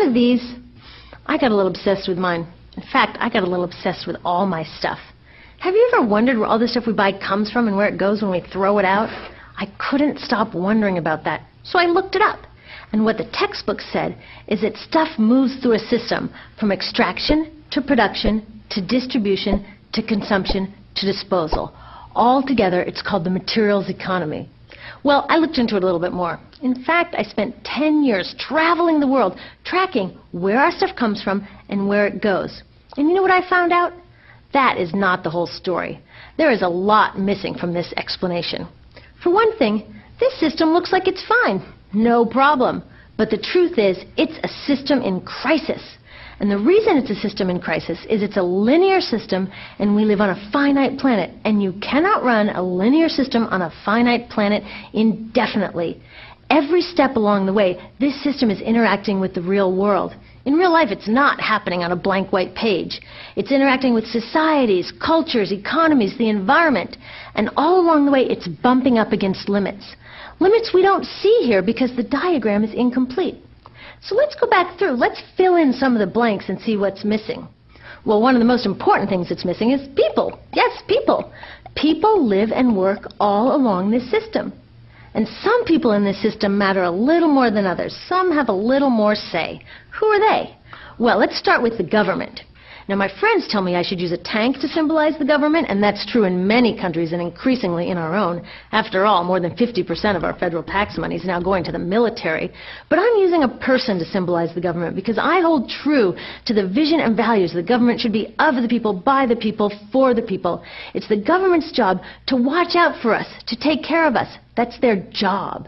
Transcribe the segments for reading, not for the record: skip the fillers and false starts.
of these? I got a little obsessed with mine. In fact, I got a little obsessed with all my stuff. Have you ever wondered where all the stuff we buy comes from and where it goes when we throw it out? I couldn't stop wondering about that, so I looked it up. And what the textbook said is that stuff moves through a system from extraction to production to distribution to consumption to disposal. All together, it's called the materials economy. Well, I looked into it a little bit more. In fact, I spent 10 years traveling the world, tracking where our stuff comes from and where it goes. And you know what I found out? That is not the whole story. There is a lot missing from this explanation. For one thing, this system looks like it's fine. No problem. But the truth is, it's a system in crisis. And the reason it's a system in crisis is it's a linear system and we live on a finite planet. And you cannot run a linear system on a finite planet indefinitely. Every step along the way, this system is interacting with the real world. In real life, it's not happening on a blank white page. It's interacting with societies, cultures, economies, the environment. And all along the way, it's bumping up against limits. Limits we don't see here because the diagram is incomplete. So let's go back through. Let's fill in some of the blanks and see what's missing. Well, one of the most important things that's missing is people. Yes, people. People live and work all along this system. And some people in this system matter a little more than others. Some have a little more say. Who are they? Well, let's start with the government. Now, my friends tell me I should use a tank to symbolize the government, and that's true in many countries and increasingly in our own. After all, more than 50% of our federal tax money is now going to the military. But I'm using a person to symbolize the government because I hold true to the vision and values the government should be of the people, by the people, for the people. It's the government's job to watch out for us, to take care of us. That's their job.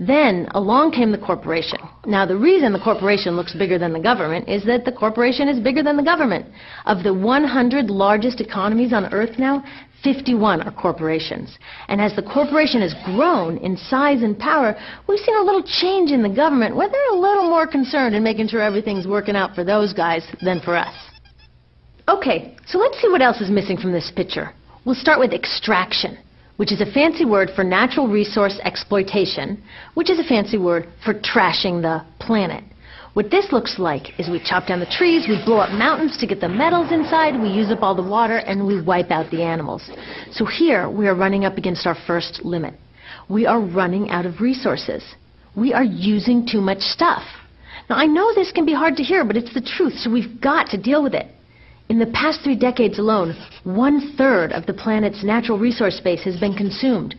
Then along came the corporation. Now, the reason the corporation looks bigger than the government is that the corporation is bigger than the government. Of the 100 largest economies on Earth now, 51 are corporations. And as the corporation has grown in size and power, we've seen a little change in the government where they're a little more concerned in making sure everything's working out for those guys than for us. Okay, so let's see what else is missing from this picture. We'll start with extraction, which is a fancy word for natural resource exploitation, which is a fancy word for trashing the planet. What this looks like is we chop down the trees, we blow up mountains to get the metals inside, we use up all the water, and we wipe out the animals. So here we are running up against our first limit. We are running out of resources. We are using too much stuff. Now, I know this can be hard to hear, but it's the truth, so we've got to deal with it. In the past 3 decades alone, 1/3 of the planet's natural resource space has been consumed.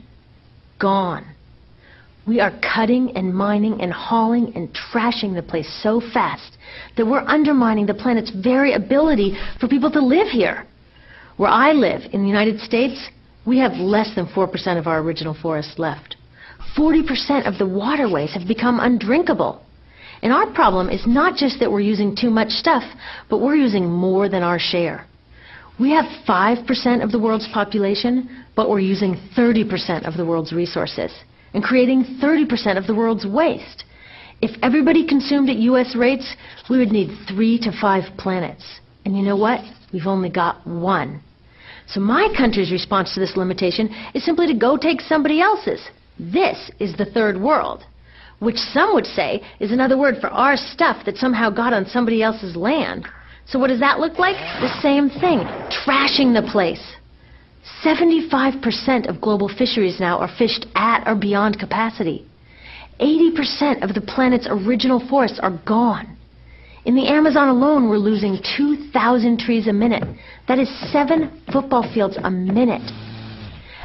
Gone. We are cutting and mining and hauling and trashing the place so fast that we're undermining the planet's very ability for people to live here. Where I live, in the United States, we have less than 4% of our original forests left. 40% of the waterways have become undrinkable. And our problem is not just that we're using too much stuff, but we're using more than our share. We have 5% of the world's population, but we're using 30% of the world's resources and creating 30% of the world's waste. If everybody consumed at U.S. rates, we would need 3 to 5 planets. And you know what? We've only got 1. So my country's response to this limitation is simply to go take somebody else's. This is the third world, which some would say is another word for our stuff that somehow got on somebody else's land. So what does that look like? The same thing, trashing the place. 75% of global fisheries now are fished at or beyond capacity. 80% of the planet's original forests are gone. In the Amazon alone, we're losing 2,000 trees a minute. That is 7 football fields a minute.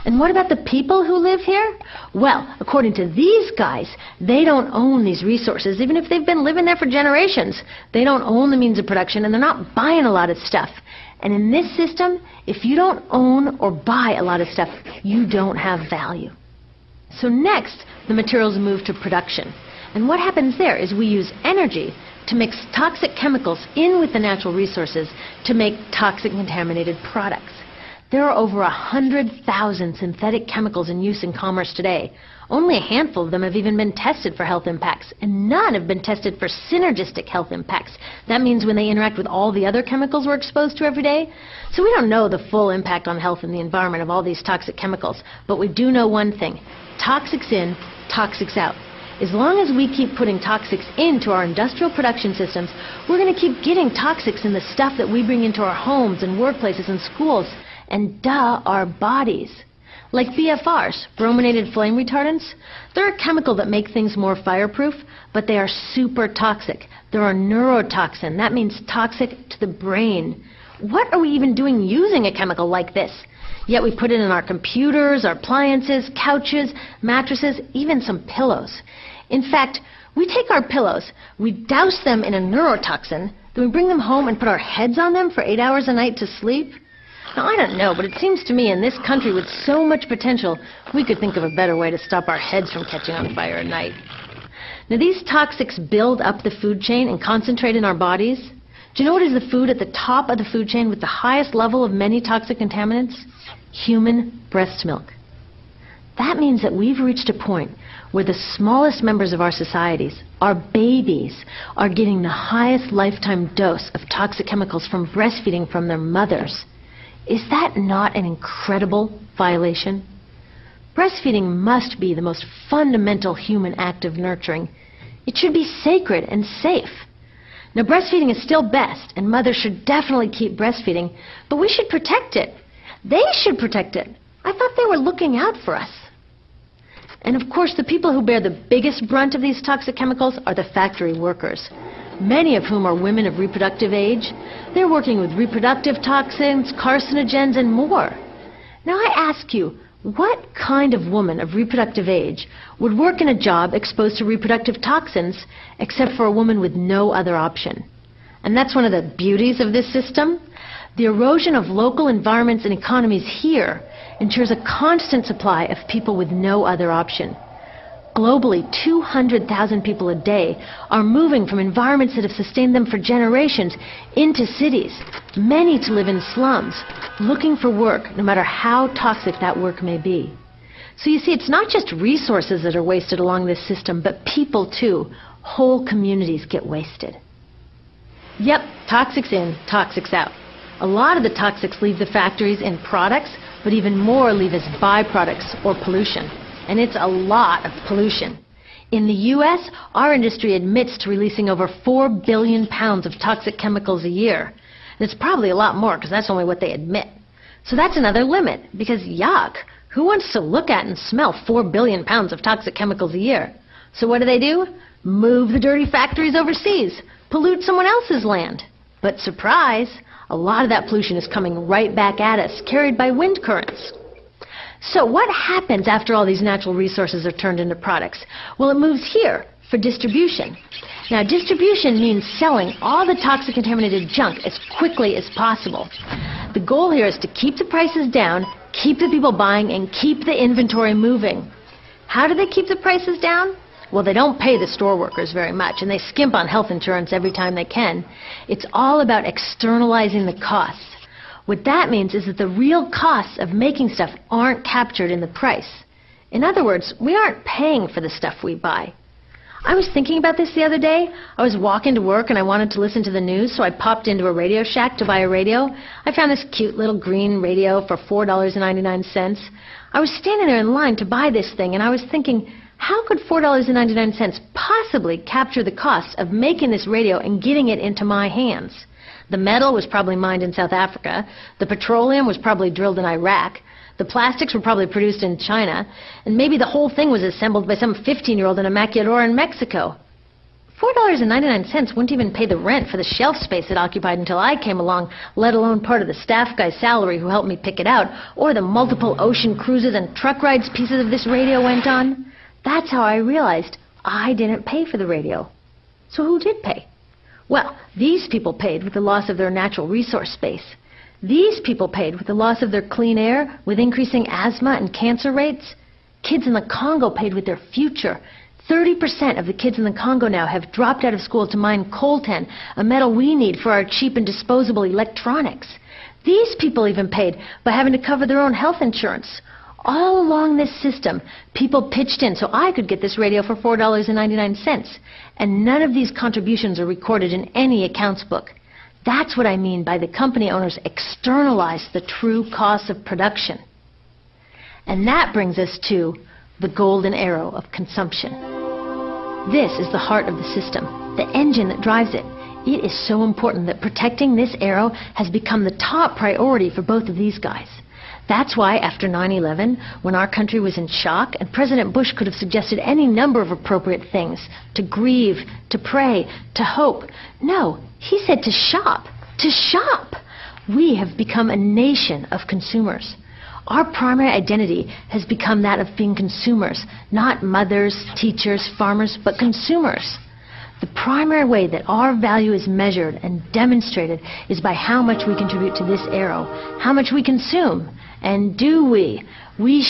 And what about the people who live here? Well, according to these guys, they don't own these resources, even if they've been living there for generations. They don't own the means of production, and they're not buying a lot of stuff. And in this system, if you don't own or buy a lot of stuff, you don't have value. So next, the materials move to production. And what happens there is we use energy to mix toxic chemicals in with the natural resources to make toxic contaminated products. There are over 100,000 synthetic chemicals in use in commerce today. Only a handful of them have even been tested for health impacts, and none have been tested for synergistic health impacts. That means when they interact with all the other chemicals we're exposed to every day. So we don't know the full impact on health and the environment of all these toxic chemicals, but we do know one thing. Toxics in, toxics out. As long as we keep putting toxics into our industrial production systems, we're going to keep getting toxics in the stuff that we bring into our homes and workplaces and schools, and our bodies. Like BFRs, brominated flame retardants, they're a chemical that make things more fireproof, but they are super toxic. They're a neurotoxin. That means toxic to the brain. What are we even doing using a chemical like this? Yet we put it in our computers, our appliances, couches, mattresses, even some pillows. In fact, we take our pillows, we douse them in a neurotoxin, then we bring them home and put our heads on them for 8 hours a night to sleep. Now, I don't know, but it seems to me in this country with so much potential, we could think of a better way to stop our heads from catching on fire at night. Now, these toxics build up the food chain and concentrate in our bodies. Do you know what is the food at the top of the food chain with the highest level of many toxic contaminants? Human breast milk. That means that we've reached a point where the smallest members of our societies, our babies, are getting the highest lifetime dose of toxic chemicals from breastfeeding from their mothers. Is that not an incredible violation? Breastfeeding must be the most fundamental human act of nurturing. It should be sacred and safe. Now, breastfeeding is still best, and mothers should definitely keep breastfeeding, but we should protect it. They should protect it. I thought they were looking out for us. And of course, the people who bear the biggest brunt of these toxic chemicals are the factory workers, many of whom are women of reproductive age. They're working with reproductive toxins, carcinogens, and more. Now I ask you, what kind of woman of reproductive age would work in a job exposed to reproductive toxins except for a woman with no other option? And that's one of the beauties of this system. The erosion of local environments and economies here ensures a constant supply of people with no other option. Globally, 200,000 people a day are moving from environments that have sustained them for generations into cities, many to live in slums, looking for work, no matter how toxic that work may be. So you see, it's not just resources that are wasted along this system, but people too. Whole communities get wasted. Yep, toxics in, toxics out. A lot of the toxics leave the factories in products, but even more leave as byproducts or pollution. And it's a lot of pollution. In the U.S., our industry admits to releasing over 4 billion pounds of toxic chemicals a year. And it's probably a lot more because that's only what they admit. So that's another limit, because yuck, who wants to look at and smell 4 billion pounds of toxic chemicals a year? So what do? Move the dirty factories overseas, pollute someone else's land. But surprise, a lot of that pollution is coming right back at us, carried by wind currents. So what happens after all these natural resources are turned into products? Well, it moves here for distribution. Now, distribution means selling all the toxic contaminated junk as quickly as possible. The goal here is to keep the prices down, keep the people buying, and keep the inventory moving. How do they keep the prices down? Well, they don't pay the store workers very much, and they skimp on health insurance every time they can. It's all about externalizing the costs. What that means is that the real costs of making stuff aren't captured in the price. In other words, we aren't paying for the stuff we buy. I was thinking about this the other day. I was walking to work and I wanted to listen to the news, so I popped into a Radio Shack to buy a radio. I found this cute little green radio for $4.99. I was standing there in line to buy this thing, and I was thinking, how could $4.99 possibly capture the cost of making this radio and getting it into my hands? The metal was probably mined in South Africa. The petroleum was probably drilled in Iraq. The plastics were probably produced in China. And maybe the whole thing was assembled by some 15-year-old in a maquiladora in Mexico. $4.99 wouldn't even pay the rent for the shelf space it occupied until I came along, let alone part of the staff guy's salary who helped me pick it out, or the multiple ocean cruises and truck rides pieces of this radio went on. That's how I realized I didn't pay for the radio. So who did pay? Well, these people paid with the loss of their natural resource space. These people paid with the loss of their clean air, with increasing asthma and cancer rates. Kids in the Congo paid with their future. 30% of the kids in the Congo now have dropped out of school to mine coltan, a metal we need for our cheap and disposable electronics. These people even paid by having to cover their own health insurance. All along this system, people pitched in so I could get this radio for $4.99. And none of these contributions are recorded in any accounts book. That's what I mean by the company owners externalize the true costs of production. And that brings us to the golden arrow of consumption. This is the heart of the system, the engine that drives it. It is so important that protecting this arrow has become the top priority for both of these guys. That's why after 9/11, when our country was in shock, and President Bush could have suggested any number of appropriate things, to grieve, to pray, to hope. No, he said to shop. To shop! We have become a nation of consumers. Our primary identity has become that of being consumers, not mothers, teachers, farmers, but consumers. The primary way that our value is measured and demonstrated is by how much we contribute to this arrow, how much we consume. And do we? We